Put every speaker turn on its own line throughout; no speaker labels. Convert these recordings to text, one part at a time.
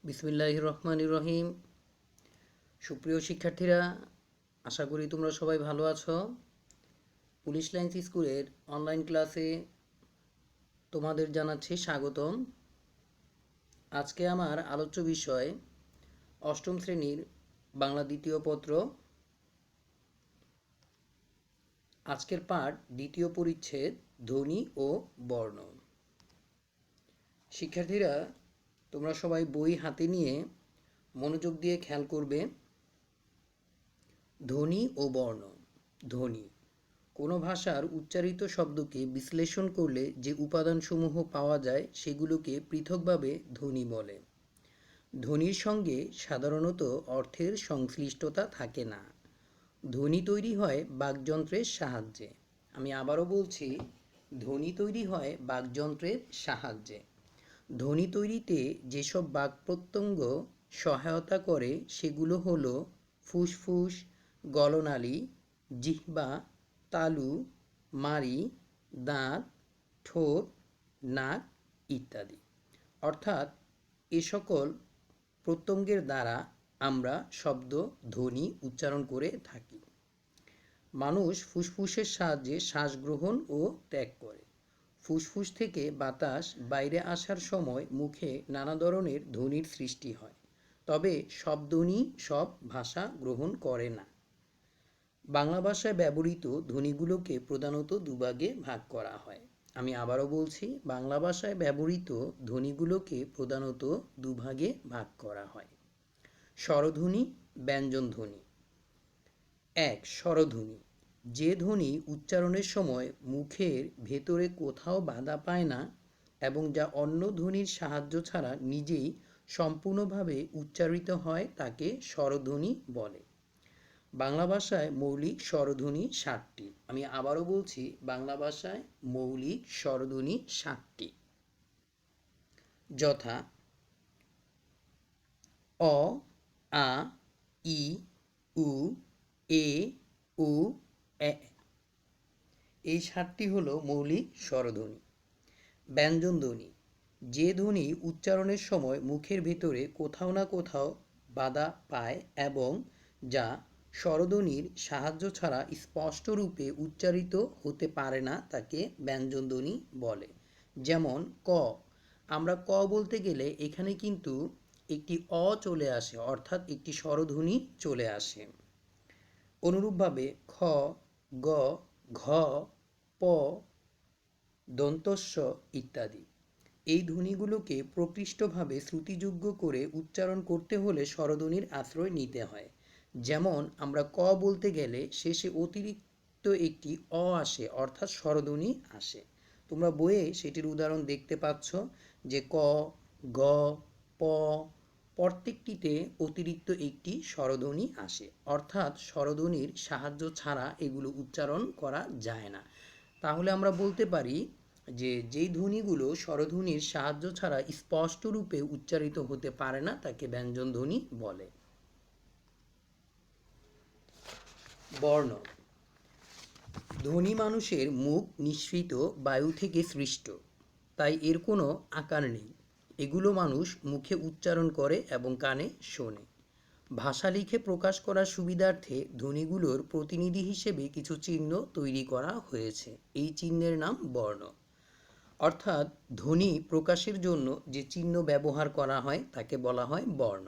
বিসমিল্লাহির রহমানির রহিম। সুপ্রিয় শিক্ষার্থীরা, আশা করি তোমরা সবাই ভালো আছো। পুলিশ লাইন্স স্কুলের অনলাইন ক্লাসে তোমাদের জানাচ্ছি স্বাগতম। আজকে আমার আলোচ্য বিষয় অষ্টম শ্রেণীর বাংলা দ্বিতীয় পত্র। আজকের পাঠ দ্বিতীয় পরিচ্ছেদ ধ্বনি ও বর্ণ। শিক্ষার্থীরা, তোমরা সবাই বই হাতে নিয়ে মনোযোগ দিয়ে খেয়াল করবে। ধ্বনি ও বর্ণ। ধ্বনি কোনো ভাষার উচ্চারিত শব্দকে বিশ্লেষণ করলে যে উপাদানসমূহ পাওয়া যায় সেগুলোকে পৃথকভাবে ধ্বনি বলে। ধ্বনির সঙ্গে সাধারণত অর্থের সংশ্লিষ্টতা থাকে না। ধ্বনি তৈরি হয় বাকযন্ত্রের সাহায্যে। আমি আবারও বলছি, ধ্বনি তৈরি হয় বাকযন্ত্রের সাহায্যে। ধ্বনি তৈরিতে যেসব বাকপ্রত্যঙ্গ সহায়তা করে সেগুলো হলো ফুসফুস, গলনালী, জিহ্বা, তালু, মাড়ি, দাঁত, ঠোঁট, নাক ইত্যাদি। অর্থাৎ এ সকল প্রত্যঙ্গের দ্বারা আমরা শব্দ ধ্বনি উচ্চারণ করে থাকি। মানুষ ফুসফুসের সাহায্যে শ্বাস গ্রহণ ও ত্যাগ করে। ফুসফুস থেকে বাতাস বাইরে আসার সময় মুখে নানা ধরনের ধ্বনির সৃষ্টি হয়। তবে সব ধ্বনি সব ভাষা গ্রহণ করে না। বাংলা ভাষায় ব্যবহৃত ধ্বনিগুলোকে প্রধানত দুভাগে ভাগ করা হয়। আমি আবারও বলছি, বাংলা ভাষায় ব্যবহৃত ধ্বনিগুলোকে প্রধানত দুভাগে ভাগ করা হয়। স্বরধ্বনি, ব্যঞ্জনধ্বনি। ১. স্বরধ্বনি। যে ধ্বনি উচ্চারণের সময় মুখের ভেতরে কোথাও বাধা পায় না এবং যা অন্য ধ্বনির সাহায্য ছাড়া নিজেই সম্পূর্ণভাবে উচ্চারিত হয় তাকে স্বরধ্বনি বলে। বাংলা ভাষায় মৌলিক স্বরধ্বনি ৭টি। আমি আবারও বলছি, বাংলা ভাষায় মৌলিক স্বরধ্বনি ৭টি। যথা অ, আ, ই, উ, এ, উ, এ। এই ৭টি হলো মৌলিক স্বরধ্বনি। ব্যঞ্জনধ্বনি। যে ধ্বনি উচ্চারণের সময় মুখের ভিতরে কোথাও না কোথাও বাধা পায় এবং যা স্বরধ্বনির সাহায্য ছাড়া স্পষ্ট রূপে উচ্চারিত হতে পারে না তাকে ব্যঞ্জনধ্বনি বলে। যেমন ক। আমরা ক বলতে গেলে এখানে কিন্তু একটি অ চলে আসে, অর্থাৎ একটি স্বরধ্বনি চলে আসে। অনুরূপভাবে খ, গ, ঘ, প, দন্তস্ব ইত্যাদি। এই ধ্বনিগুলোকে প্রকৃষ্টভাবে শ্রুতিযোগ্য করে উচ্চারণ করতে হলে স্বরধ্বনির আশ্রয় নিতে হয়। যেমন আমরা ক বলতে গেলে শেষে অতিরিক্ত একটি অ আসে, অর্থাৎ স্বরধ্বনি আসে। তোমরা বইয়ে সেটির উদাহরণ দেখতে পাচ্ছ যে ক, গ, প প্রত্যেকটিতে অতিরিক্ত একটি স্বরধ্বনি আসে, অর্থাৎ স্বরধ্বনির সাহায্য ছাড়া এগুলো উচ্চারণ করা যায় না। তাহলে আমরা বলতে পারি যে যেই ধ্বনিগুলো স্বরধ্বনির সাহায্য ছাড়া স্পষ্ট রূপে উচ্চারিত হতে পারে না তাকে ব্যঞ্জন ধ্বনি বলে। বর্ণ। ধ্বনি মানুষের মুখ নিঃসৃত বায়ু থেকে সৃষ্ট, তাই এর কোনো আকার নেই। এগুলো মানুষ মুখে উচ্চারণ করে এবং কানে শোনে। ভাষা লিখে প্রকাশ করার সুবিধার্থে ধ্বনিগুলোর প্রতিনিধি হিসেবে কিছু চিহ্ন তৈরি করা হয়েছে। এই চিহ্নের নাম বর্ণ। অর্থাৎ ধ্বনি প্রকাশের জন্য যে চিহ্ন ব্যবহার করা হয় তাকে বলা হয় বর্ণ।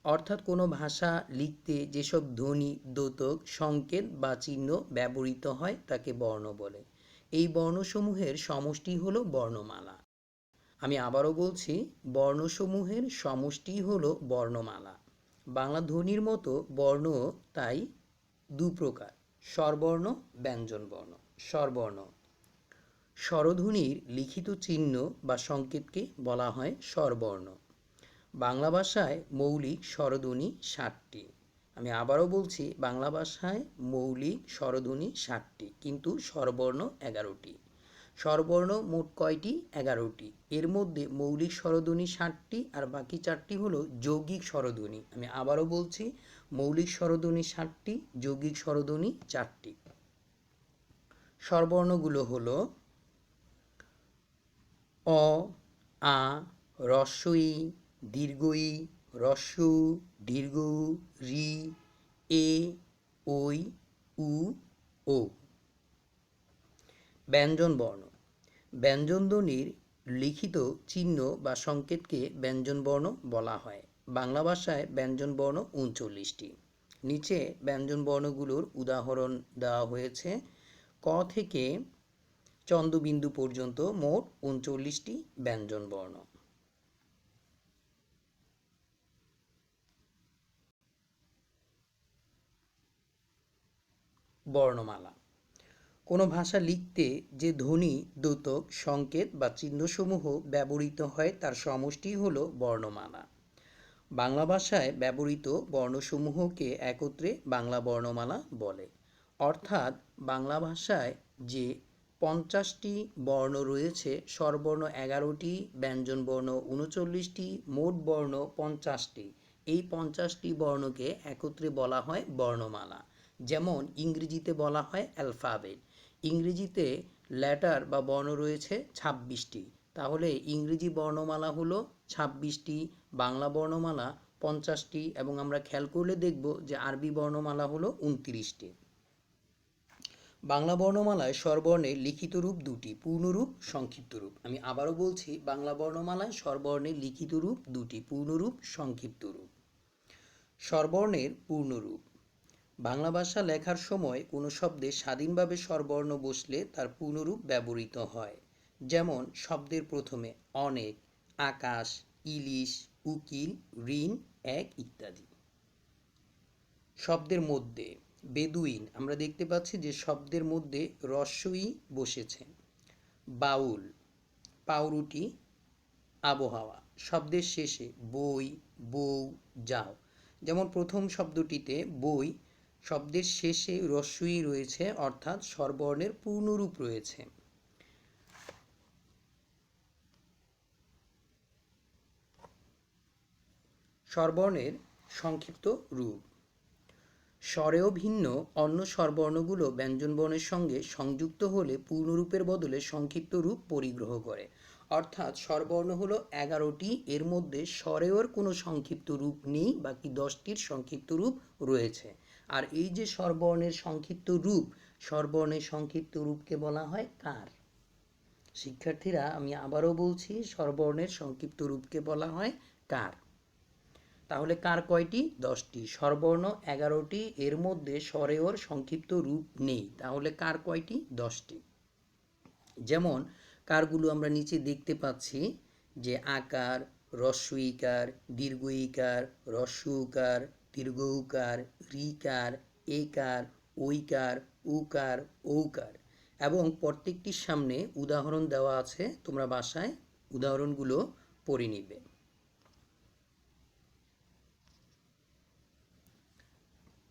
অর্থাৎ কোনো ভাষা লিখতে যেসব ধ্বনি, দ্যোতক, সংকেত বা চিহ্ন ব্যবহৃত হয় তাকে বর্ণ বলে। এই বর্ণসমূহের সমষ্টি হলো বর্ণমালা। আমি আবারও বলছি, বর্ণসমূহের সমষ্টি হলো বর্ণমালা। বাংলা ধ্বনির মতো বর্ণ তাই দু প্রকার: স্বরবর্ণ, ব্যঞ্জনবর্ণ। স্বরবর্ণ। স্বরধ্বনির লিখিত চিহ্ন বা সংকেতকে বলা হয় স্বরবর্ণ। বাংলা ভাষায় মৌলিক স্বরধ্বনি ৭টি। আমি আবারও বলছি, বাংলা ভাষায় মৌলিক স্বরধ্বনি ৭টি, কিন্তু স্বরবর্ণ 11টি। স্বরবর্ণ মোট কয়টি? 11টি। এর মধ্যে মৌলিক স্বরধ্বনি 7টি আর বাকি 4টি হলো যৌগিক স্বরধ্বনি। আমি আবারও বলছি, মৌলিক স্বরধ্বনি 7টি, যৌগিক স্বরধ্বনি 4টি। স্বরবর্ণগুলো হলো অ, আ, ই, দীর্ঘ ই, হ্রস্ব উ, দীর্ঘ উ, রি, এ, ওই, উ, ও। ব্যঞ্জনবর্ণ। ব্যঞ্জনধ্বনির লিখিত চিহ্ন বা সংকেতকে ব্যঞ্জনবর্ণ বলা হয়। বাংলা ভাষায় ব্যঞ্জনবর্ণ ৩৯টি। নিচে ব্যঞ্জনবর্ণগুলোর উদাহরণ দেওয়া হয়েছে। ক থেকে চন্দ্রবিন্দু পর্যন্ত মোট ৩৯টি ব্যঞ্জনবর্ণ। বর্ণমালা। কোনো ভাষা লিখতে যে ধ্বনি, দ্যোতক, সংকেত বা চিহ্নসমূহ ব্যবহৃত হয় তার সমষ্টিই হল বর্ণমালা। বাংলা ভাষায় ব্যবহৃত বর্ণসমূহকে একত্রে বাংলা বর্ণমালা বলে। অর্থাৎ বাংলা ভাষায় যে 50টি বর্ণ রয়েছে, স্বরবর্ণ 11টি, ব্যঞ্জনবর্ণ 39টি, মোট বর্ণ 50টি। এই 50টি বর্ণকে একত্রে বলা হয় বর্ণমালা। যেমন ইংরেজিতে বলা হয় অ্যালফাবেট। ইংরেজিতে লেটার বা বর্ণ রয়েছে 26টি। তাহলে ইংরেজি বর্ণমালা হলো 26টি, বাংলা বর্ণমালা 50টি, এবং আমরা খেয়াল করলে দেখব যে আরবি বর্ণমালা হলো 29টি। বাংলা বর্ণমালায় স্বরবর্ণের লিখিত রূপ দুটি, পূর্ণরূপ, সংক্ষিপ্ত রূপ। আমি আবারও বলছি, বাংলা বর্ণমালায় স্বরবর্ণের লিখিত রূপ দুটি, পূর্ণরূপ, সংক্ষিপ্ত রূপ। স্বরবর্ণের পূর্ণরূপ। বাংলা ভাষা লেখার সময় কোনো শব্দে স্বাধীনভাবে স্বরবর্ণ বসলে তার পূর্ণরূপ ব্যবহৃত হয়। যেমন শব্দের প্রথমে অনেক, আকাশ, ইলিশ, উকিল, ঋণ, এক ইত্যাদি। শব্দের মধ্যে বেদুইন, আমরা দেখতে পাচ্ছি যে শব্দের মধ্যে হ্রস্ব-ই বসেছে। বাউল, পাউরুটি, আবহাওয়া। শব্দের শেষে বই, বউ, যাও। যেমন প্রথম শব্দটিতে বই, শব্দের শেষে হ্রস্ব-ই রয়েছে, অর্থাৎ স্বরবর্ণের পূর্ণরূপ রয়েছে। স্বরবর্ণের সংক্ষিপ্ত রূপ। স্বরেও ভিন্ন অন্য স্বরবর্ণগুলো ব্যঞ্জনবর্ণের সঙ্গে সংযুক্ত হলে পূর্ণরূপের বদলে সংক্ষিপ্ত রূপ পরিগ্রহ করে। অর্থাৎ স্বরবর্ণ হলো 11টি, এর মধ্যে স্বরেওর কোনো সংক্ষিপ্ত রূপ নেই, বাকি 10টির সংক্ষিপ্ত রূপ রয়েছে। আর এই যে স্বরবর্ণের সংক্ষিপ্ত রূপ, স্বরবর্ণের সংক্ষিপ্ত রূপকে বলা হয় কার। শিক্ষার্থীরা, আমি আবারও বলছি, স্বরবর্ণের সংক্ষিপ্ত রূপকে বলা হয় কার। তাহলে কার কয়টি? 10টি। স্বরবর্ণ 11টি, এর মধ্যে স্বরেওর সংক্ষিপ্ত রূপ নেই, তাহলে কার কয়টি? 10টি। যেমন কারগুলো আমরা নিচে দেখতে পাচ্ছি যে আকার, হ্রস্ব ইকার, দীর্ঘ ইকার, হ্রস্ব উকার, দীর্ঘ উকার, রিকার, একার, ঐকার, উকার, ঔকার। এবং প্রত্যেকটির সামনে উদাহরণ দেওয়া আছে, তোমরা বাসায় উদাহরণগুলো পড়ে নিবে।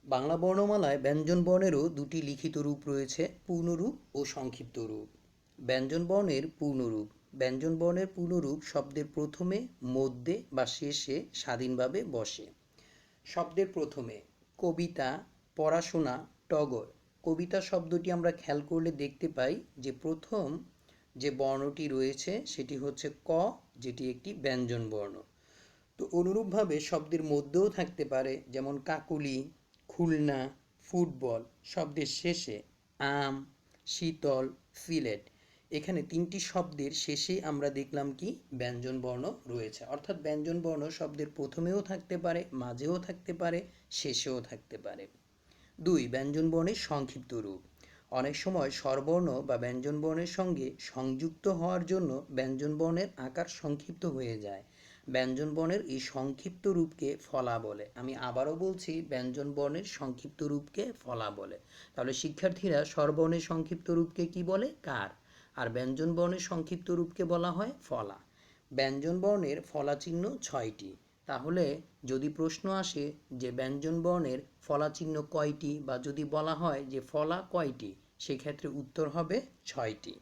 বাংলা বর্ণমালায় ব্যঞ্জনবর্ণেরও দুটি লিখিত রূপ রয়েছে, পূর্ণরূপ ও সংক্ষিপ্ত রূপ। ব্যঞ্জনবর্ণের পূর্ণরূপ। ব্যঞ্জনবর্ণের পূর্ণরূপ শব্দের প্রথমে, মধ্যে বা শেষে স্বাধীনভাবে বসে। শব্দের প্রথমে কবিতা, পড়াশোনা, টগর। কবিতা শব্দটি আমরা খেয়াল করলে দেখতে পাই যে প্রথম যে বর্ণটি রয়েছে সেটি হচ্ছে ক, যেটি একটি ব্যঞ্জনবর্ণ। তো অনুরূপভাবে শব্দের মধ্যেও থাকতে পারে, যেমন কাকলি, খুলনা, ফুটবল। শব্দের শেষে আম, শীতল, সিলেট। এখানে 3টি শব্দের শেষে আমরা দেখলাম কি ব্যঞ্জনবর্ণ রয়েছে। অর্থাৎ ব্যঞ্জনবর্ণ শব্দের প্রথমেও থাকতে পারে, মাঝেও থাকতে পারে, শেষেও থাকতে পারে। 2. ব্যঞ্জনবর্ণের সংক্ষিপ্ত রূপ। অনেক সময় স্বরবর্ণ বা ব্যঞ্জনবর্ণের সঙ্গে সংযুক্ত হওয়ার জন্য ব্যঞ্জনবর্ণের আকার সংক্ষিপ্ত হয়ে যায়। ব্যঞ্জনবর্ণের এই সংক্ষিপ্ত রূপকে ফলা বলে। আমি আবারও বলছি, ব্যঞ্জনবর্ণের সংক্ষিপ্ত রূপকে ফলা বলে। তাহলে শিক্ষার্থীরা, স্বরবর্ণের সংক্ষিপ্ত রূপকে কি বলে? কার। আর ব্যঞ্জনবর্ণের সংক্ষিপ্ত রূপকে বলা হয় ফলা। ব্যঞ্জনবর্ণের ফলা চিহ্ন 6টি। তাহলে যদি প্রশ্ন আসে যে ব্যঞ্জনবর্ণের ফলা চিহ্ন কয়টি, বা যদি বলা হয় যে ফলা কয়টি, সেক্ষেত্রে উত্তর হবে 6টি।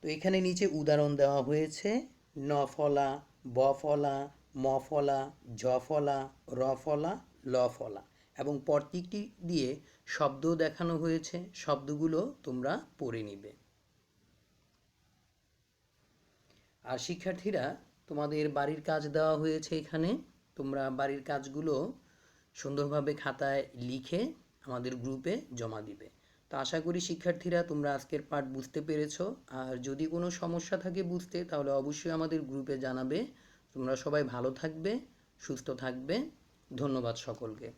তো এখানে নিচে উদাহরণ দেওয়া হয়েছে, ন ফলা, ব ফলা, ম ফলা, জ ফলা, র ফলা, ল ফলা, এবং প্রত্যেকটি দিয়ে শব্দ দেখানো হয়েছে। শব্দগুলো তোমরা পড়ে নিবে। আর শিক্ষার্থীরা, তোমাদের বাড়ির কাজ দেওয়া হয়েছে এখানে। তোমরা বাড়ির কাজগুলো সুন্দরভাবে খাতায় লিখে আমাদের গ্রুপে জমা দিবে। তো আশা করি শিক্ষার্থীরা তোমরা আজকের পাঠ বুঝতে পেরেছো। আর যদি কোনো সমস্যা থাকে বুঝতে, তাহলে অবশ্যই আমাদের গ্রুপে জানাবে। তোমরা সবাই ভালো থাকবে, সুস্থ থাকবে। ধন্যবাদ সকলকে।